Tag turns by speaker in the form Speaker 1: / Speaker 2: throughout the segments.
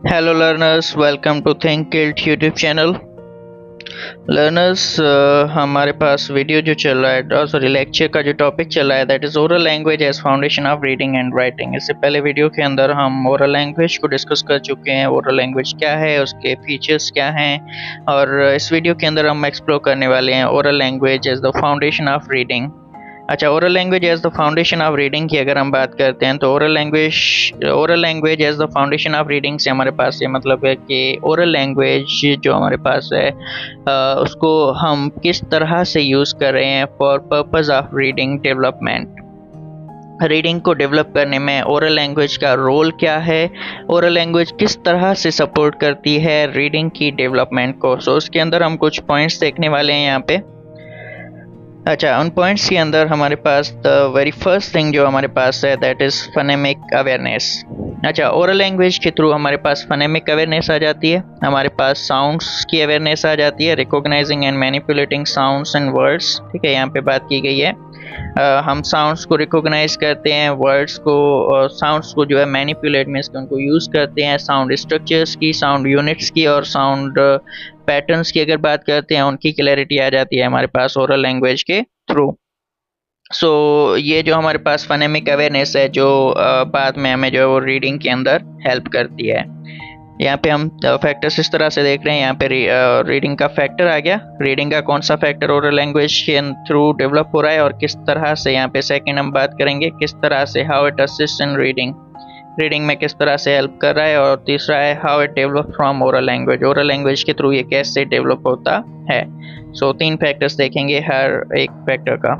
Speaker 1: Hello learners, welcome to Think Guild YouTube channel. Learners हमारे पास video जो चल रहा है सॉरी लेक्चर का जो टॉपिक चल रहा है that is oral language as foundation of reading and writing. इससे पहले वीडियो के अंदर हम ओरल लैंग्वेज को डिस्कस कर चुके हैं। ओरल लैंग्वेज क्या है, उसके फीचर्स क्या हैं, और इस वीडियो के अंदर हम एक्सप्लोर करने वाले हैं oral language as the foundation of reading. अच्छा, oral language as the foundation of reading की अगर हम बात करते हैं तो oral language as the foundation of reading से हमारे पास ये मतलब है कि ओरल लैंग्वेज जो हमारे पास है उसको हम किस तरह से यूज़ कर रहे हैं for purpose of reading development. Reading को डेवलप करने में ओरल लैंग्वेज का रोल क्या है, ओरल लैंग्वेज किस तरह से सपोर्ट करती है रीडिंग की डेवलपमेंट को। सो उसके अंदर हम कुछ पॉइंट्स देखने वाले हैं यहाँ पे। अच्छा, उन पॉइंट्स के अंदर हमारे पास द वेरी फर्स्ट थिंग जो हमारे पास है दैट इज़ फनेमिक अवेयरनेस। अच्छा, ओरल लैंग्वेज के थ्रू हमारे पास फनेमिक अवेयरनेस आ जाती है, हमारे पास साउंड्स की अवेयरनेस आ जाती है, recognising and manipulating sounds and words. ठीक है, यहाँ पे बात की गई है हम साउंड्स को रिकॉग्नाइज करते हैं, वर्ड्स को और साउंड्स को जो है मैनिपुलेट मीन्स कि उनको यूज़ करते हैं, साउंड स्ट्रक्चर्स की, साउंड यूनिट्स की और साउंड पैटर्न्स की अगर बात करते हैं उनकी क्लैरिटी आ जाती है हमारे पास ओरल लैंग्वेज के थ्रू। सो ये जो हमारे पास फनेमिक अवेयरनेस है जो बाद में हमें जो है वो रीडिंग के अंदर हेल्प करती है। यहाँ पे हम फैक्टर्स इस तरह से देख रहे हैं। यहाँ पे रीडिंग का फैक्टर आ गया, रीडिंग का कौन सा फैक्टर ओरल लैंग्वेज के थ्रू डेवलप हो रहा है और किस तरह से। यहाँ पे सेकंड हम बात करेंगे किस तरह से how it assist in reading, reading में किस तरह से हेल्प कर रहा है, और तीसरा है how it develop from oral language, oral language के थ्रू ये कैसे डेवलप होता है। सो तीन फैक्टर्स देखेंगे हर एक फैक्टर का।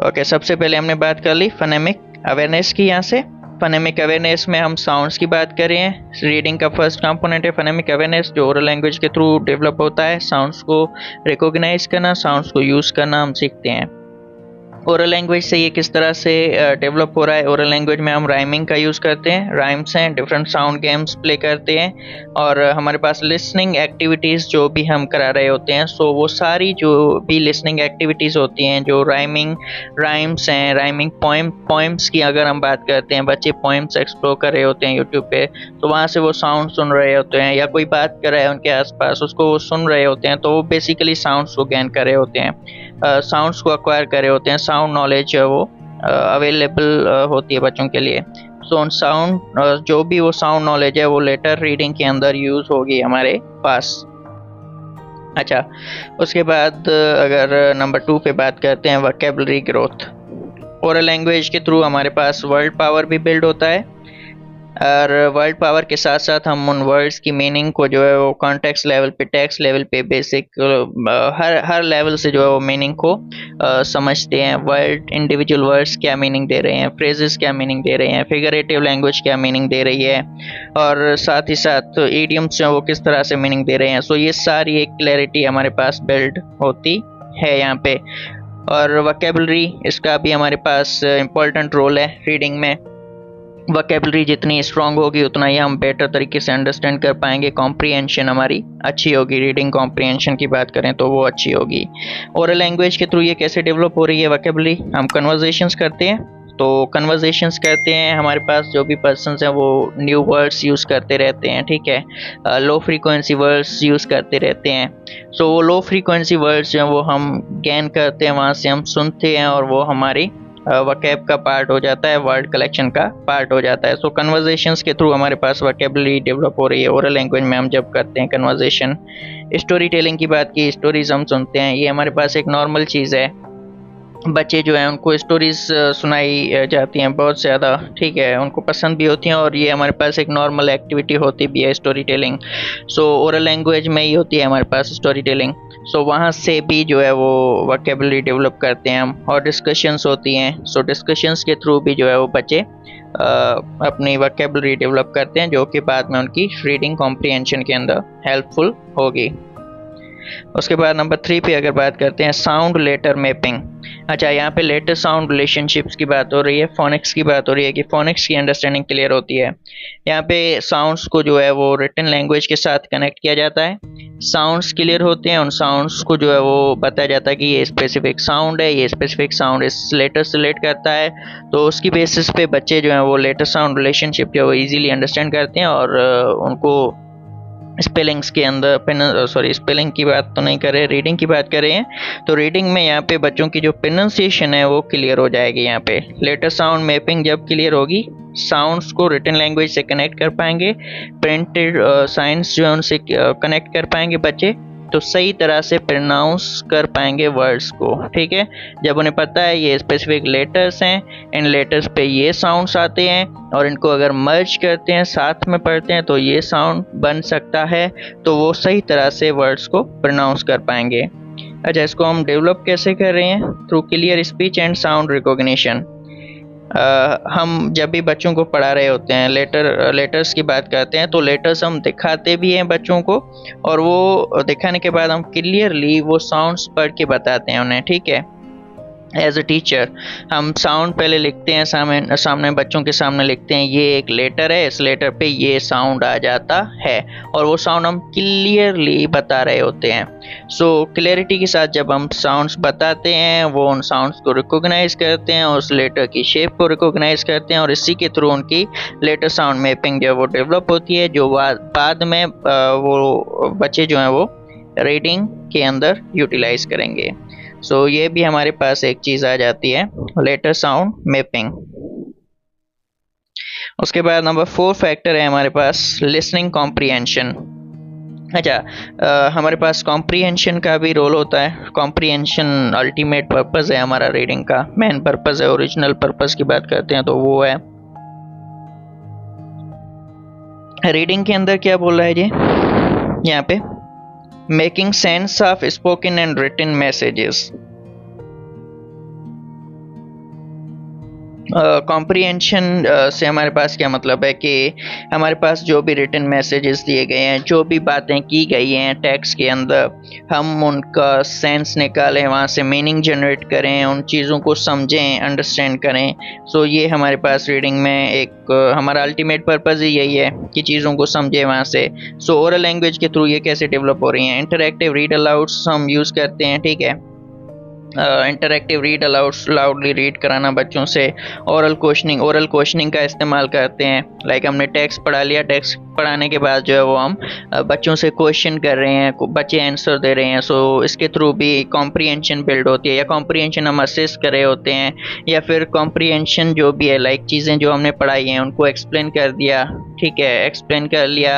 Speaker 1: ओके, सबसे पहले हमने बात कर ली फनेमिक अवेयरनेस की। यहाँ से फनेमिक अवेयरनेस में हम साउंड्स की बात कर रहे हैं। रीडिंग का फर्स्ट कंपोनेंट है फनेमिक अवेयरनेस जो ओरल लैंग्वेज के थ्रू डेवलप होता है। साउंड्स को रिकॉग्नाइज करना, साउंड्स को यूज़ करना हम सीखते हैं। ओरल लैंग्वेज से ये किस तरह से डेवलप हो रहा है। ओरल लैंग्वेज में हम राइमिंग का यूज़ करते हैं, राइम्स हैं, डिफरेंट साउंड गेम्स प्ले करते हैं, और हमारे पास लिसनिंग एक्टिविटीज़ जो भी हम करा रहे होते हैं। सो वो सारी जो भी लिसनिंग एक्टिविटीज़ होती हैं, जो राइम्स हैं, राइमिंग पोइम्स की अगर हम बात करते हैं, बच्चे पोइम्स एक्सप्लोर कर रहे होते हैं यूट्यूब पे, तो वहाँ से वो साउंड सुन रहे होते हैं, या कोई बात कर रहा है उनके आसपास उसको वो सुन रहे होते हैं, तो वो बेसिकली साउंड्स को गेन कर रहे होते हैं, साउंड्स को अक्वायर कर रहे होते हैं। साउंड नॉलेज वो अवेलेबल होती है बच्चों के लिए। सो उन साउंड जो भी वो साउंड नॉलेज है वो लेटर रीडिंग के अंदर यूज़ होगी हमारे पास। अच्छा, उसके बाद अगर नंबर 2 पे बात करते हैं वोकैबुलरी ग्रोथ। ओरल लैंग्वेज के थ्रू हमारे पास वर्ड पावर भी बिल्ड होता है, और वर्ड पावर के साथ साथ हम उन वर्ड्स की मीनिंग को जो है वो कॉन्टेक्स्ट लेवल पे, टेक्स्ट लेवल पे, बेसिक हर लेवल से जो है वो मीनिंग को समझते हैं। वर्ड इंडिविजुअल वर्ड्स क्या मीनिंग दे रहे हैं, फ्रेजेस क्या मीनिंग दे रहे हैं, फिगरेटिव लैंग्वेज क्या मीनिंग दे रही है, और साथ ही साथ इडियम्स जो वो किस तरह से मीनिंग दे रहे हैं। सो ये सारी एक क्लैरिटी हमारे पास बिल्ड होती है यहाँ पे। और वोकैबुलरी, इसका भी हमारे पास इम्पोर्टेंट रोल है रीडिंग में। वोकैबुलरी जितनी स्ट्रांग होगी उतना ही हम बेटर तरीके से अंडरस्टैंड कर पाएंगे, कॉम्प्रिहेंशन हमारी अच्छी होगी। रीडिंग कॉम्प्रिहेंशन की बात करें तो वो अच्छी होगी। ओरल लैंग्वेज के थ्रू ये कैसे डेवलप हो रही है वोकैबुलरी, हम कन्वर्जेशंस करते हैं, तो कन्वर्जेशंस करते हैं, हमारे पास जो भी पर्सन्स हैं वो न्यू वर्ड्स यूज़ करते रहते हैं। ठीक है, लो फ्रीक्वेंसी वर्ड्स यूज़ करते रहते हैं। सो वो लो फ्रीक्वेंसी वर्ड्स जो हैं वो हम गेन करते हैं, वहाँ से हम सुनते हैं, और वो हमारी वोकैब का पार्ट हो जाता है, वर्ड कलेक्शन का पार्ट हो जाता है। सो कन्वर्जेशंस के थ्रू हमारे पास वोकैबुलरी डेवलप हो रही है ओरल लैंग्वेज में। हम जब करते हैं कन्वर्जेशन, स्टोरी टेलिंग की बात की, स्टोरीज हम सुनते हैं, ये हमारे पास एक नॉर्मल चीज़ है। बच्चे जो हैं उनको स्टोरीज सुनाई जाती हैं बहुत ज़्यादा, ठीक है, उनको पसंद भी होती हैं, और ये हमारे पास एक नॉर्मल एक्टिविटी होती भी है स्टोरी टेलिंग। सो ओरल लैंग्वेज में ही होती है हमारे पास स्टोरी टेलिंग। सो वहाँ से भी जो है वो वोकैबुलरी डेवलप करते हैं हम, और डिस्कशंस होती हैं। सो डिस्कशंस के थ्रू भी जो है वो बच्चे अपनी वोकैबुलरी डेवलप करते हैं, जो कि बाद में उनकी रीडिंग कॉम्प्रिहेंशन के अंदर हेल्पफुल होगी। उसके बाद नंबर 3 पे अगर बात करते हैं साउंड लेटर मैपिंग। अच्छा, यहाँ पे लेटर साउंड रिलेशनशिप्स की बात हो रही है, फोनिक्स की बात हो रही है कि फोनिक्स की अंडरस्टैंडिंग क्लियर होती है। यहाँ पे साउंड्स को जो है वो रिटन लैंग्वेज के साथ कनेक्ट किया जाता है, साउंड्स क्लियर होते हैं, उन साउंड्स को जो है वो बताया जाता है कि ये स्पेसिफिक साउंड है, ये स्पेसिफिक साउंड इस लेटर से रिलेट करता है। तो उसकी बेसिस पे बच्चे जो हैं वो लेटर साउंड रिलेशनशिप जो है वो ईजिली अंडरस्टैंड करते हैं और उनको स्पेलिंग्स के अंदर स्पेलिंग की बात तो नहीं कर रहे, रीडिंग की बात कर रहे हैं। तो रीडिंग में यहाँ पे बच्चों की जो प्रोनाउंसिएशन है वो क्लियर हो जाएगी। यहाँ पे लेटर साउंड मैपिंग जब क्लियर होगी, साउंड्स को रिटन लैंग्वेज से कनेक्ट कर पाएंगे, प्रिंटेड साइंस जो है उनसे कनेक्ट कर पाएंगे बच्चे, तो सही तरह से प्रोनाउंस कर पाएंगे वर्ड्स को। ठीक है, जब उन्हें पता है ये स्पेसिफिक लेटर्स हैं, इन लेटर्स पे ये साउंड्स आते हैं और इनको अगर मर्ज करते हैं, साथ में पढ़ते हैं, तो ये साउंड बन सकता है, तो वो सही तरह से वर्ड्स को प्रोनाउंस कर पाएंगे। अच्छा, इसको हम डेवलप कैसे कर रहे हैं? Through clear speech and sound recognition. हम जब भी बच्चों को पढ़ा रहे होते हैं, लेटर्स की बात करते हैं, तो लेटर्स हम दिखाते भी हैं बच्चों को, और वो दिखाने के बाद हम क्लियरली वो साउंड्स पढ़ के बताते हैं उन्हें। ठीक है, एज अ टीचर हम साउंड पहले लिखते हैं, सामने बच्चों के सामने लिखते हैं, ये एक लेटर है, इस लेटर पे ये साउंड आ जाता है, और वो साउंड हम क्लियरली बता रहे होते हैं। सो क्लियरिटी के साथ जब हम साउंड्स बताते हैं, वो उन साउंड्स को रिकॉग्नाइज करते हैं, उस लेटर की शेप को रिकॉग्नाइज करते हैं, और इसी के थ्रू उनकी लेटर साउंड मैपिंग जो है वो डेवलप होती है, जो बाद में वो बच्चे जो हैं वो रीडिंग के अंदर यूटिलाइज करेंगे। सो ये भी हमारे पास एक चीज़ आ जाती है, लेटर साउंड मैपिंग। उसके बाद नंबर 4 फैक्टर है हमारे पास लिसनिंग कॉम्प्रिहेंशन। अच्छा, हमारे पास कॉम्प्रिहेंशन का भी रोल होता है। कॉम्प्रिहेंशन अल्टीमेट पर्पस है हमारा, रीडिंग का मेन पर्पस है। ओरिजिनल पर्पस की बात करते हैं तो वो है, रीडिंग के अंदर क्या बोल रहा है जी यहाँ पे, making sense of spoken and written messages. Comprehension से हमारे पास क्या मतलब है कि हमारे पास जो भी रिटन मैसेजेस दिए गए हैं, जो भी बातें की गई हैं टेक्स्ट के अंदर, हम उनका सेंस निकालें, वहाँ से मीनिंग जनरेट करें, उन चीज़ों को समझें, अंडरस्टैंड करें। सो ये हमारे पास रीडिंग में एक हमारा अल्टीमेट पर्पज़ ही यही है कि चीज़ों को समझें वहाँ से। सो ओरल लैंग्वेज के थ्रू ये कैसे डेवलप हो रही हैं? इंटरैक्टिव रीड अलाउड्स हम यूज़ करते हैं। ठीक है, इंटरैक्टिव रीड अलाउड्स, लाउडली रीड कराना बच्चों से। ओरल क्वेश्चनिंग का इस्तेमाल करते हैं। लाइक हमने टेक्स्ट पढ़ा लिया, टेक्स्ट पढ़ाने के बाद जो है वो हम बच्चों से क्वेश्चन कर रहे हैं, बच्चे आंसर दे रहे हैं। सो इसके थ्रू भी कॉम्प्रिहेंशन बिल्ड होती है, या कॉम्प्रिहेंशन हम असेस कर रहे होते हैं, या फिर कॉम्प्रिहेंशन जो भी है, लाइक चीज़ें जो हमने पढ़ाई हैं उनको एक्सप्लेन कर दिया। ठीक है, एक्सप्लेन कर लिया,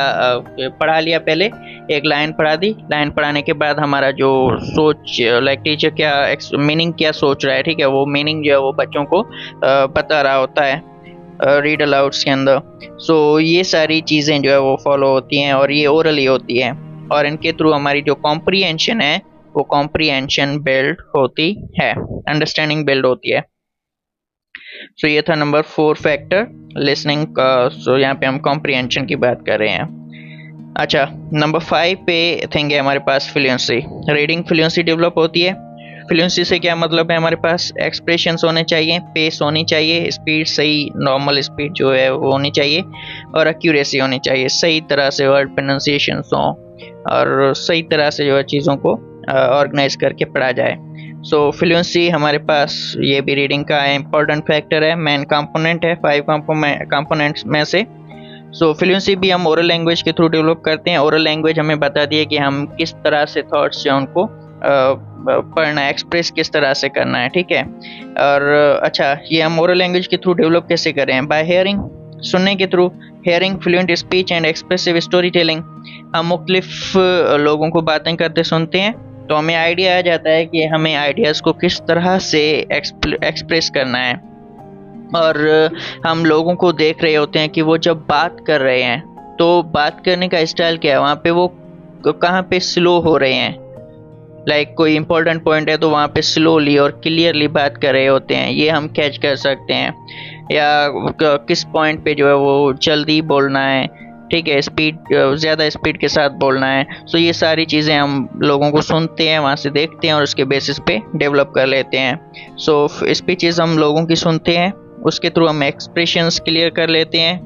Speaker 1: पढ़ा लिया, पहले एक लाइन पढ़ा दी, लाइन पढ़ाने के बाद हमारा जो सोच, लाइक टीचर क्या मीनिंग क्या सोच रहा है, ठीक है, वो मीनिंग जो है वो बच्चों को बता रहा होता है रीड अलाउड्स के अंदर। सो ये सारी चीज़ें जो है वो फॉलो होती हैं, और ये ओरली होती है, और इनके थ्रू हमारी जो कॉम्प्रिहेंशन है वो कॉम्प्रिहेंशन बिल्ड होती है, अंडरस्टैंडिंग बिल्ड होती है। सो ये था नंबर 4 फैक्टर लिसनिंग का। सो यहाँ पे हम कॉम्प्रिहेंशन की बात कर रहे हैं। अच्छा, नंबर 5 पे थिंग है हमारे पास फ्लुएंसी। रीडिंग फ्लुएंसी डेवलप होती है। फ्लुएंसी से क्या मतलब है? हमारे पास एक्सप्रेशंस होने चाहिए, पेस होनी चाहिए, स्पीड सही नॉर्मल स्पीड जो है वो होनी चाहिए, और एक्यूरेसी होनी चाहिए, सही तरह से वर्ड प्रोनाउंसिएशन हो, और सही तरह से जो है चीज़ों को ऑर्गेनाइज करके पढ़ा जाए। सो फ्लुएंसी हमारे पास ये भी रीडिंग का इम्पोर्टेंट फैक्टर है, मेन कंपोनेंट है 5 कंपोनेंट्स में से। सो फ्लुएंसी भी हम ओरल लैंग्वेज के थ्रू डेवलप करते हैं। ओरल लैंग्वेज हमें बता दी है कि हम किस तरह से थॉट्स जो उनको पढ़ना है, एक्सप्रेस किस तरह से करना है। ठीक है, और अच्छा, ये हम ओरल लैंग्वेज के थ्रू डेवलप कैसे करें हैं? बाय हेयरिंग, सुनने के through. Hearing fluent speech and expressive story telling. हम मुख्तलिफ लोगों को बातें करते सुनते हैं, तो हमें आइडिया आ जाता है कि हमें आइडियाज़ को किस तरह से एक्सप्रेस करना है। और हम लोगों को देख रहे होते हैं कि वो जब बात कर रहे हैं तो बात करने का स्टाइल क्या है, वहाँ पे वो कहाँ पे स्लो हो रहे हैं। लाइक कोई इंपॉर्टेंट पॉइंट है तो वहाँ पे स्लोली और क्लियरली बात कर रहे होते हैं, ये हम कैच कर सकते हैं। या किस पॉइंट पे जो है वो जल्दी बोलना है, ठीक है, स्पीड ज़्यादा स्पीड के साथ बोलना है। सो ये सारी चीज़ें हम लोगों को सुनते हैं, वहाँ से देखते हैं, और उसके बेसिस पे डेवलप कर लेते हैं। सो स्पीचेस हम लोगों की सुनते हैं, उसके थ्रू हम एक्सप्रेशंस क्लियर कर लेते हैं,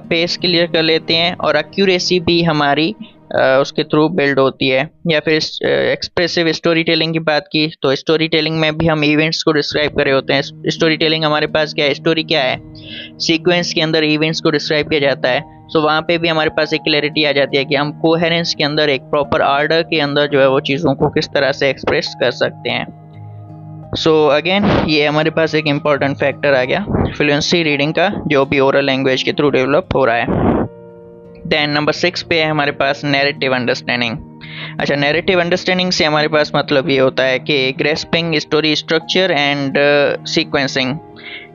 Speaker 1: पेस क्लियर कर लेते हैं, और एक्यूरेसी भी हमारी उसके थ्रू बिल्ड होती है। या फिर एक्सप्रेसिव स्टोरी टेलिंग की बात की तो स्टोरी टेलिंग में भी हम इवेंट्स को डिस्क्राइब कर रहे होते हैं। स्टोरी टेलिंग हमारे पास क्या है, स्टोरी क्या है, सीक्वेंस के अंदर इवेंट्स को डिस्क्राइब किया जाता है। सो वहाँ पे भी हमारे पास एक क्लैरिटी आ जाती है कि हम कोहेरेंस के अंदर, एक प्रॉपर ऑर्डर के अंदर जो है वो चीज़ों को किस तरह से एक्सप्रेस कर सकते हैं। सो अगेन ये हमारे पास एक इम्पॉर्टेंट फैक्टर आ गया फ्लुएंसी रीडिंग का, जो भी ओरल लैंग्वेज के थ्रू डेवलप हो रहा है। देन नंबर 6 पे है हमारे पास नैरेटिव अंडरस्टैंडिंग। अच्छा, नैरेटिव अंडरस्टैंडिंग से हमारे पास मतलब ये होता है कि grasping story structure and sequencing.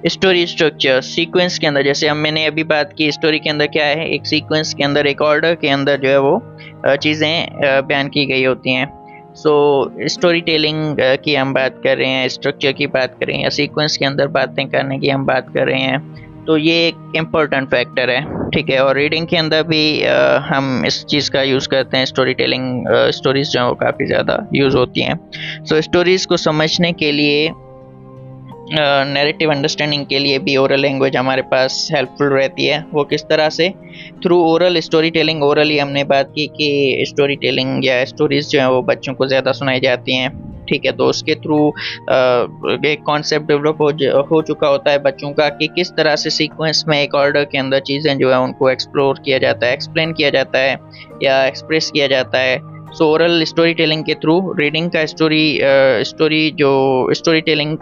Speaker 1: Story structure sequence के अंदर, जैसे मैंने अभी बात की, स्टोरी के अंदर क्या है, एक सीक्वेंस के अंदर, एक ऑर्डर के अंदर जो है वो चीज़ें बयान की गई होती हैं। सो स्टोरी टेलिंग की हम बात कर रहे हैं, स्ट्रक्चर की बात कर रहे हैं, या सीक्वेंस के अंदर बातें करने की हम बात कर रहे हैं, तो ये एक इम्पोर्टेंट फैक्टर है, ठीक है। और रीडिंग के अंदर भी हम इस चीज़ का यूज़ करते हैं। स्टोरी टेलिंग स्टोरीज जो है वो काफ़ी ज़्यादा यूज़ होती हैं। सो स्टोरीज़ को समझने के लिए, नैरेटिव अंडरस्टैंडिंग के लिए भी ओरल लैंग्वेज हमारे पास हेल्पफुल रहती है। वो किस तरह से, through oral story telling. Orally हमने बात की कि स्टोरी टेलिंग या स्टोरीज जो है वो बच्चों को ज़्यादा सुनाई जाती हैं, ठीक है। तो उसके थ्रू एक कॉन्सेप्ट डेवलप हो चुका होता है बच्चों का कि किस तरह से सीक्वेंस में, एक ऑर्डर के अंदर चीज़ें जो है उनको एक्सप्लोर किया जाता है, एक्सप्लेन किया जाता है या एक्सप्रेस किया जाता है। सो ओरल स्टोरी टेलिंग के थ्रू रीडिंग का स्टोरी टेलिंग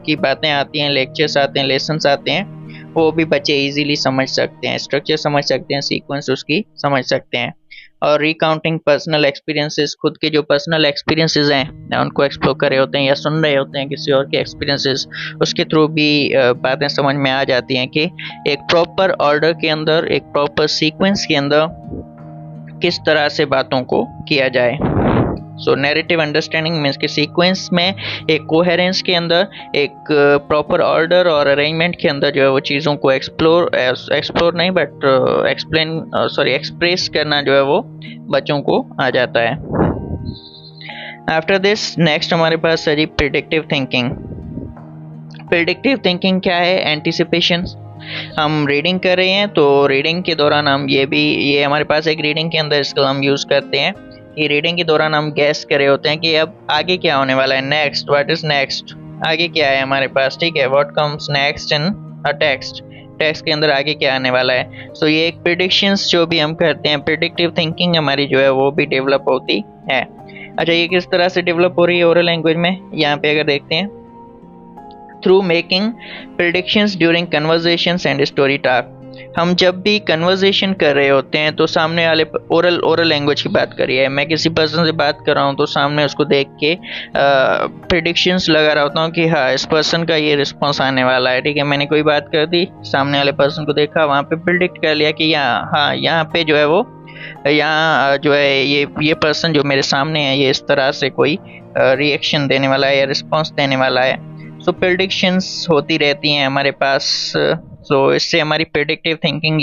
Speaker 1: की बातें आती हैं, लेक्चर्स आते हैं, लेसन्स आते हैं, वो भी बच्चे इजीली समझ सकते हैं, स्ट्रक्चर समझ सकते हैं, सीक्वेंस उसकी समझ सकते हैं। और रिकाउंटिंग पर्सनल एक्सपीरियंसेस, खुद के जो पर्सनल एक्सपीरियंसेस हैं उनको एक्सप्लोर कर रहे होते हैं या सुन रहे होते हैं किसी और के एक्सपीरियंसेस, उसके थ्रू भी बातें समझ में आ जाती हैं कि एक प्रॉपर ऑर्डर के अंदर, एक प्रॉपर सीक्वेंस के अंदर किस तरह से बातों को किया जाए। सो नैरेटिव अंडरस्टैंडिंग मीन्स कि सीक्वेंस में, एक कोहेरेंस के अंदर, एक प्रॉपर ऑर्डर और अरेंजमेंट के अंदर जो है वो चीज़ों को एक्सप्लोर नहीं बट एक्सप्रेस करना जो है वो बच्चों को आ जाता है। आफ्टर दिस नेक्स्ट हमारे पास है जी प्रिडिक्टिव थिंकिंग। प्रिडिक्टिव थिंकिंग क्या है, एंटिसिपेशन। हम रीडिंग कर रहे हैं तो रीडिंग के दौरान हम ये हमारे पास एक रीडिंग के अंदर इसको हम यूज़ करते हैं कि रीडिंग के दौरान हम गैस कर रहे होते हैं कि अब आगे क्या होने वाला है, नेक्स्ट, व्हाट इज नेक्स्ट, आगे क्या है हमारे पास, ठीक है, what comes next in a text के अंदर आगे क्या आने वाला है। सो ये एक प्रिडिक्शंस जो भी हम करते हैं, प्रिडिक्टिव थिंकिंग हमारी जो है वो भी डेवलप होती है। अच्छा, ये किस तरह से डेवलप हो रही है ओरल लैंग्वेज में, यहाँ पे अगर देखते हैं, through making predictions during conversations and story talk. हम जब भी कन्वर्सेशन कर रहे होते हैं तो सामने वाले, ओरल लैंग्वेज की बात करिए, मैं किसी पर्सन से बात कर रहा हूँ तो सामने उसको देख के प्रिडिक्शंस लगा रहा होता हूँ कि हाँ इस पर्सन का ये रिस्पॉन्स आने वाला है, ठीक है। मैंने कोई बात कर दी, सामने वाले पर्सन को देखा, वहाँ पे प्रिडिक्ट कर लिया कि यहाँ पे जो है वो, यहाँ जो है ये पर्सन जो मेरे सामने है ये इस तरह से कोई रिएक्शन देने वाला है या रिस्पॉन्स देने वाला है। सो प्रेडिक्शंस होती रहती हैं हमारे पास। सो इससे हमारी प्रेडिक्टिव थिंकिंग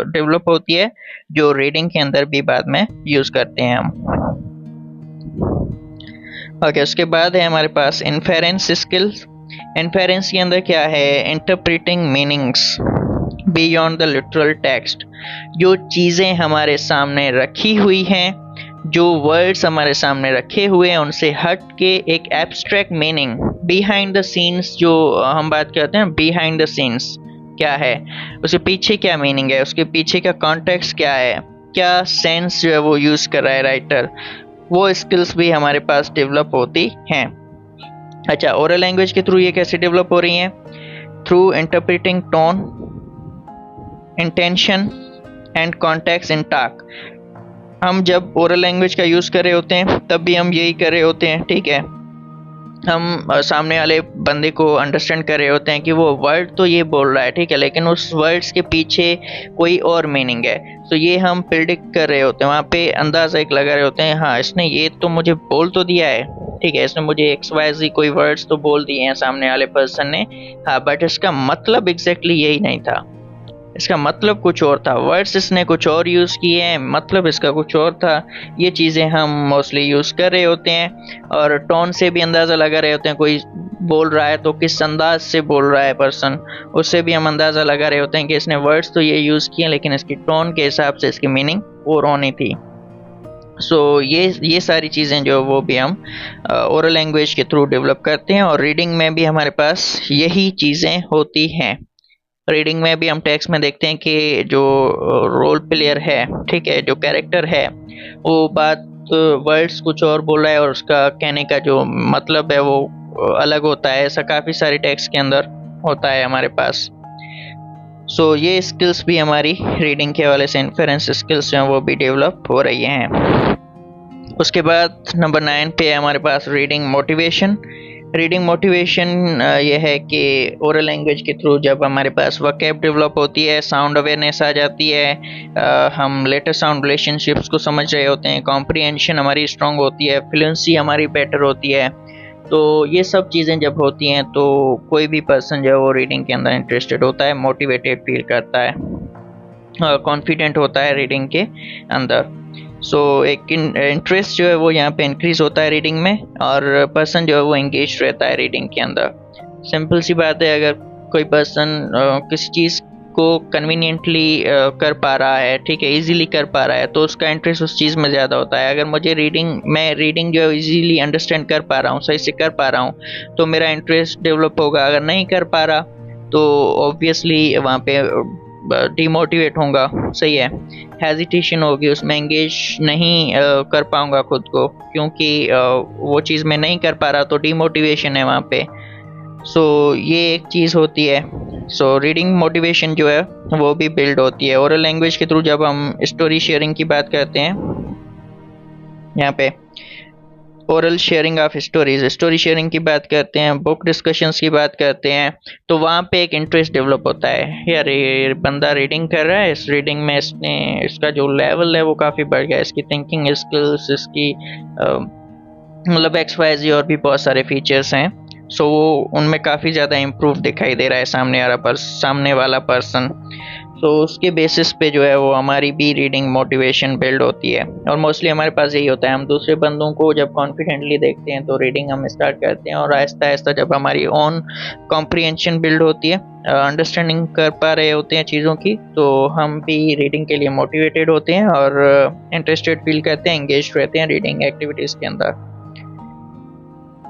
Speaker 1: डेवलप होती है, जो रीडिंग के अंदर भी बाद में यूज़ करते हैं हम। ओके, उसके बाद है हमारे पास इन्फेरेंस स्किल्स। इन्फेरेंस के अंदर क्या है, interpreting meanings beyond the literal text. जो चीज़ें हमारे सामने रखी हुई हैं, जो वर्ड्स हमारे सामने रखे हुए हैं, उनसे हट के एक abstract meaning, behind the scenes जो हम बात करते हैं, बिहाइंड द सीन्स क्या है, उसके पीछे क्या मीनिंग है, उसके पीछे का कॉन्टेक्स्ट क्या है, क्या सेंस जो है वो यूज़ कर रहा है राइटर, वो स्किल्स भी हमारे पास डेवलप होती हैं। अच्छा, ओरल लैंग्वेज के थ्रू ये कैसे डेवलप हो रही हैं, through interpreting tone, intention and context in talk. हम जब ओरल लैंग्वेज का यूज़ कर रहे होते हैं तब भी हम यही कर रहे होते हैं, ठीक है। हम सामने वाले बंदे को अंडरस्टैंड कर रहे होते हैं कि वो वर्ड तो ये बोल रहा है, ठीक है, लेकिन उस वर्ड्स के पीछे कोई और मीनिंग है। तो ये हम प्रिडिक्ट कर रहे होते हैं, वहाँ पे अंदाज़ा एक लगा रहे होते हैं, हाँ इसने ये तो मुझे बोल तो दिया है, ठीक है, इसने मुझे XYZ कोई वर्ड्स तो बोल दिए हैं सामने वाले पर्सन ने, हाँ, बट इसका मतलब एग्जैक्टली यही नहीं था, इसका मतलब कुछ और था, वर्ड्स इसने कुछ और यूज़ किए हैं, मतलब इसका कुछ और था। ये चीज़ें हम मोस्टली यूज़ कर रहे होते हैं। और टोन से भी अंदाज़ा लगा रहे होते हैं, कोई बोल रहा है तो किस अंदाज से बोल रहा है पर्सन, उससे भी हम अंदाज़ा लगा रहे होते हैं कि इसने वर्ड्स तो ये यूज़ किए लेकिन इसकी टोन के हिसाब से इसकी मीनिंग और होनी थी। ये सारी चीज़ें जो वो भी हम ओरल लैंग्वेज के थ्रू डेवलप करते हैं। और रीडिंग में भी हमारे पास यही चीज़ें होती हैं। रीडिंग में भी हम टेक्स्ट में देखते हैं कि जो रोल प्लेयर है, ठीक है, जो कैरेक्टर है वो बात वर्ड्स कुछ और बोल रहा है और उसका कहने का जो मतलब है वो अलग होता है। ऐसा काफ़ी सारे टेक्स्ट के अंदर होता है हमारे पास। ये स्किल्स भी हमारी रीडिंग के हवाले से इन्फेरेंस स्किल्स जो हैं वो भी डेवलप हो रही हैं। उसके बाद नंबर 9 पे है हमारे पास रीडिंग मोटिवेशन। रीडिंग मोटिवेशन ये है कि ओरल लैंग्वेज के थ्रू जब हमारे पास वोकैब डेवलप होती है, साउंड अवेयरनेस आ जाती है, हम लेटर साउंड रिलेशनशिप्स को समझ रहे होते हैं, कॉम्प्रिहेंशन हमारी स्ट्रांग होती है, फ्लुएंसी हमारी बेटर होती है। तो ये सब चीज़ें जब होती हैं तो कोई भी पर्सन जो है वो रीडिंग के अंदर इंटरेस्टेड होता है, मोटिवेटेड फील करता है, कॉन्फिडेंट होता है रीडिंग के अंदर। एक इंटरेस्ट जो है वो यहाँ पे इंक्रीज होता है रीडिंग में, और पर्सन जो है वो एंगेज रहता है रीडिंग के अंदर। सिंपल सी बात है, अगर कोई पर्सन किसी चीज़ को कन्वीनियंटली कर पा रहा है, ठीक है, इजीली कर पा रहा है, तो उसका इंटरेस्ट उस चीज़ में ज़्यादा होता है। अगर मुझे मैं रीडिंग जो है इजीली अंडरस्टैंड कर पा रहा हूँ, सही से कर पा रहा हूँ, तो मेरा इंटरेस्ट डेवलप होगा। अगर नहीं कर पा रहा तो ऑब्वियसली वहाँ पे डिमोटिवेट होगा, सही है, हेजिटेशन होगी, उसमें एंगेज नहीं कर पाऊंगा खुद को, क्योंकि वो चीज़ मैं नहीं कर पा रहा, तो डिमोटिवेशन है वहाँ पे। ये एक चीज़ होती है। रीडिंग मोटिवेशन जो है वो भी बिल्ड होती है ओरल लैंग्वेज के थ्रू। जब हम स्टोरी शेयरिंग की बात करते हैं, यहाँ पे oral sharing of story sharing की बात करते हैं, बुक डिस्कशंस की बात करते हैं, तो वहाँ पे एक इंटरेस्ट डेवलप होता है। यार ये बंदा रीडिंग कर रहा है, इस रीडिंग में इसका जो लेवल है वो काफ़ी बढ़ गया, इसकी थिंकिंग स्किल्स, इसकी मतलब XYZ और भी बहुत सारे फीचर्स हैं। उनमें काफ़ी ज़्यादा इम्प्रूव दिखाई दे रहा है सामने वाला पर्सन। उसके बेसिस पे जो है वो हमारी भी रीडिंग मोटिवेशन बिल्ड होती है। और मोस्टली हमारे पास यही होता है, हम दूसरे बंदों को जब कॉन्फिडेंटली देखते हैं तो रीडिंग हम स्टार्ट करते हैं, और आहिस्ता आहिस्ता जब हमारी ओन कॉम्प्रिहेंशन बिल्ड होती है, अंडरस्टैंडिंग कर पा रहे होते हैं चीज़ों की, तो हम भी रीडिंग के लिए मोटिवेटेड होते हैं और इंटरेस्टेड फील करते हैं, एंगेज रहते हैं रीडिंग एक्टिविटीज़ के अंदर।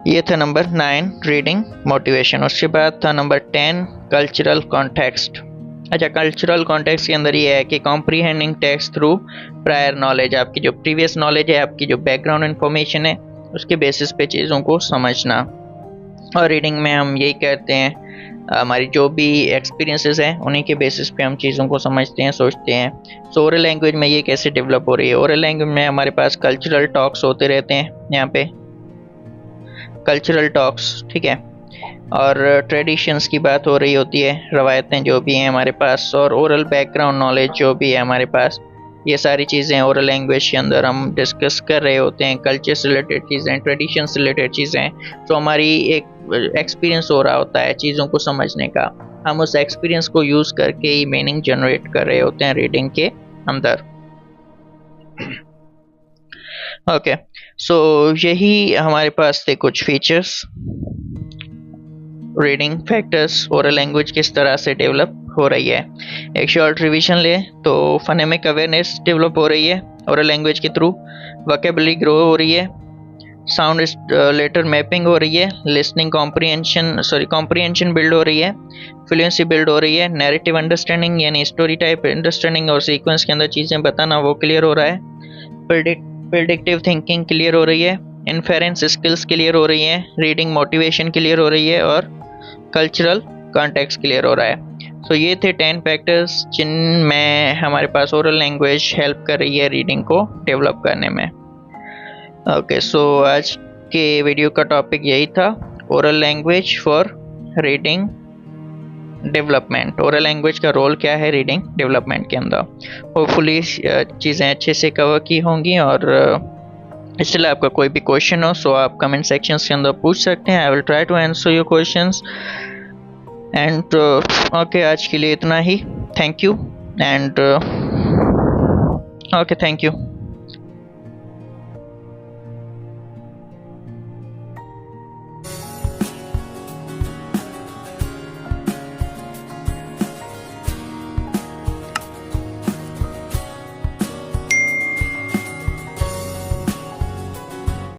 Speaker 1: ये था नंबर 9 रीडिंग मोटिवेशन। उसके बाद था नंबर 10 कल्चरल कॉन्टेक्स्ट। अच्छा, कल्चरल कॉन्टेक्स्ट के अंदर ये है कि comprehending text through prior knowledge, आपकी जो प्रीवियस नॉलेज है, आपकी जो बैकग्राउंड इन्फॉर्मेशन है, उसके बेसिस पे चीज़ों को समझना। और रीडिंग में हम यही करते हैं, हमारी जो भी एक्सपीरियंसेस हैं उन्हीं के बेसिस पे हम चीज़ों को समझते हैं, सोचते हैं। ओरल लैंग्वेज में ये कैसे डेवलप हो रही है? ओरल लैंग्वेज में हमारे पास कल्चरल टॉक्स होते रहते हैं, यहाँ पे कल्चरल टॉक्स, ठीक है, और ट्रेडिशंस की बात हो रही होती है, रवायतें जो भी हैं हमारे पास, और ओरल बैकग्राउंड नॉलेज जो भी है हमारे पास, ये सारी चीज़ें ओरल लैंग्वेज के अंदर हम डिस्कस कर रहे होते हैं। कल्चर से रिलेटेड चीज़ें, ट्रेडिशन से रिलेटेड चीज़ें, तो हमारी एक एक्सपीरियंस हो रहा होता है चीज़ों को समझने का। हम उस एक्सपीरियंस को यूज़ करके ही मीनिंग जनरेट कर रहे होते हैं रीडिंग के अंदर। ओके, यही हमारे पास थे कुछ features, reading factors, oral language किस तरह से डेवलप हो रही है। एक शॉर्ट रिवीजन ले तो फोनेमिक अवेयरनेस डेवलप हो रही है ओरल लैंग्वेज के थ्रू, वोकैबुलरी ग्रो हो रही है, साउंड लेटर मैपिंग हो रही है, लिसनिंग कॉम्प्रिहेंशन बिल्ड हो रही है, फ्लुएंसी बिल्ड हो रही है, नैरेटिव अंडरस्टैंडिंग यानी स्टोरी टाइप अंडरस्टैंडिंग और सीक्वेंस के अंदर चीज़ें बताना वो क्लियर हो रहा है, प्रेडिक्टिव थिंकिंग क्लियर हो रही है, इन्फेरेंस स्किल्स क्लियर हो रही है, रीडिंग मोटिवेशन क्लियर हो रही है, और कल्चरल कॉन्टेक्स्ट क्लियर हो रहा है। ये थे 10 फैक्टर्स जिनमें हमारे पास ओरल लैंग्वेज हेल्प कर रही है रीडिंग को डेवलप करने में। ओके, आज के वीडियो का टॉपिक यही था, oral language for reading development. Oral language का रोल क्या है रीडिंग डेवलपमेंट के अंदर। होपफुली चीज़ें अच्छे से कवर की होंगी, और इसलिए आपका कोई भी क्वेश्चन हो आप कमेंट सेक्शन के अंदर पूछ सकते हैं। I will try to answer your questions. And okay, आज के लिए इतना ही। Thank you and okay, thank you.